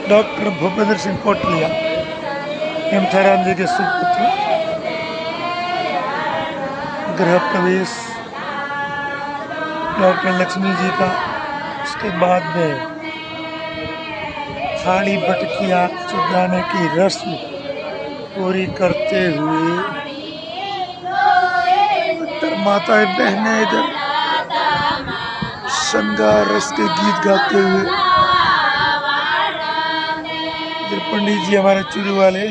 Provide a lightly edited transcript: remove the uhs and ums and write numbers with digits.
doctor Bhupendra Singh Kotlia हेमथाराम जी के सुपुत्र गृह प्रवेश डॉक्टर लक्ष्मी जी का, उसके बाद में थाली बटकिया चुगाने की रस्म पूरी करते हुए इधर माताएं बहनें इधर श्रृंगार रस के गीत गाते हुए, इधर पंडित जी हमारे चुरू वाले